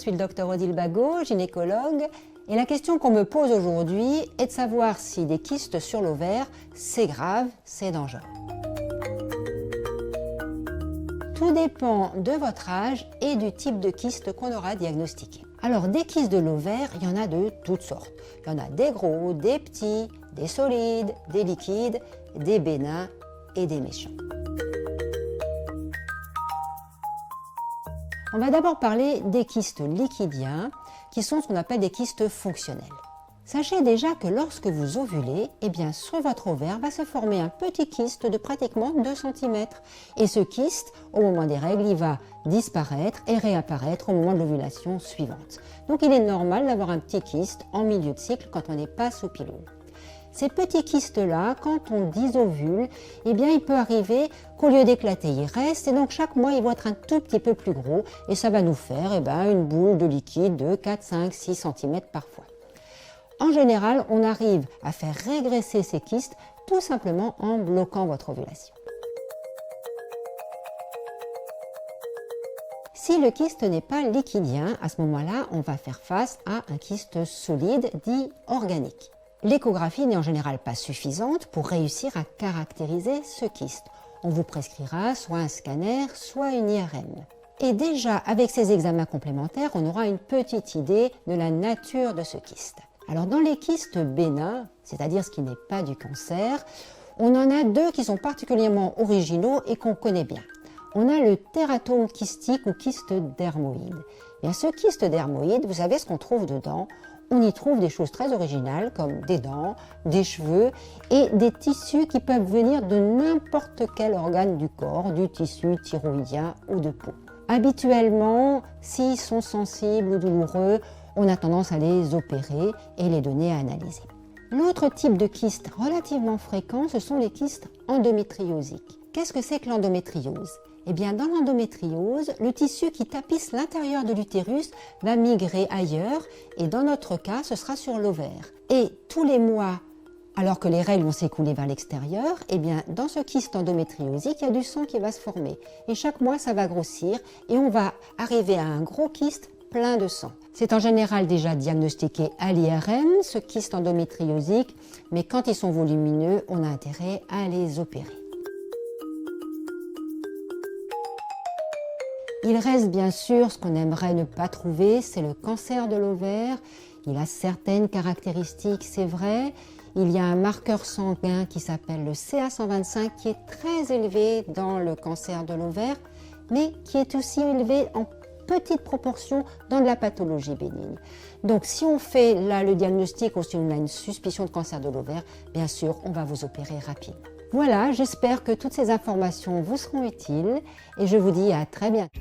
suis le docteur Odile Bagot, gynécologue, et la question qu'on me pose aujourd'hui est de savoir si des kystes sur l'ovaire, c'est grave, c'est dangereux. Tout dépend de votre âge et du type de kyste qu'on aura diagnostiqué. Alors, des kystes de l'ovaire, il y en a de toutes sortes. Il y en a des gros, des petits, des solides, des liquides, des bénins et des méchants. On va d'abord parler des kystes liquidiens, qui sont ce qu'on appelle des kystes fonctionnels. Sachez déjà que lorsque vous ovulez, sur votre ovaire va se former un petit kyste de pratiquement 2 cm. Et ce kyste, au moment des règles, il va disparaître et réapparaître au moment de l'ovulation suivante. Donc il est normal d'avoir un petit kyste en milieu de cycle quand on n'est pas sous pilule. Ces petits kystes-là, quand on disovule, il peut arriver qu'au lieu d'éclater, ils restent et donc chaque mois, ils vont être un tout petit peu plus gros et ça va nous faire une boule de liquide de 4, 5, 6 cm parfois. En général, on arrive à faire régresser ces kystes tout simplement en bloquant votre ovulation. Si le kyste n'est pas liquidien, à ce moment-là, on va faire face à un kyste solide dit organique. L'échographie n'est en général pas suffisante pour réussir à caractériser ce kyste. On vous prescrira soit un scanner, soit une IRM. Et déjà, avec ces examens complémentaires, on aura une petite idée de la nature de ce kyste. Alors, dans les kystes bénins, c'est-à-dire ce qui n'est pas du cancer, on en a 2 qui sont particulièrement originaux et qu'on connaît bien. On a le tératome kystique ou kyste dermoïde. Ce kyste dermoïde, vous savez ce qu'on trouve dedans? On y trouve des choses très originales comme des dents, des cheveux et des tissus qui peuvent venir de n'importe quel organe du corps, du tissu thyroïdien ou de peau. Habituellement, s'ils sont sensibles ou douloureux, on a tendance à les opérer et les donner à analyser. L'autre type de kyste relativement fréquent, ce sont les kystes endométriosiques. Qu'est-ce que c'est que l'endométriose ? Dans l'endométriose, le tissu qui tapisse l'intérieur de l'utérus va migrer ailleurs et dans notre cas, ce sera sur l'ovaire. Et tous les mois, alors que les règles vont s'écouler vers l'extérieur, dans ce kyste endométriosique, il y a du sang qui va se former. Et chaque mois, ça va grossir et on va arriver à un gros kyste plein de sang. C'est en général déjà diagnostiqué à l'IRM, ce kyste endométriosique, mais quand ils sont volumineux, on a intérêt à les opérer. Il reste bien sûr ce qu'on aimerait ne pas trouver, c'est le cancer de l'ovaire. Il a certaines caractéristiques, c'est vrai. Il y a un marqueur sanguin qui s'appelle le CA125 qui est très élevé dans le cancer de l'ovaire, mais qui est aussi élevé en petite proportion dans de la pathologie bénigne. Donc si on fait là le diagnostic ou si on a une suspicion de cancer de l'ovaire, bien sûr, on va vous opérer rapidement. Voilà, j'espère que toutes ces informations vous seront utiles et je vous dis à très bientôt.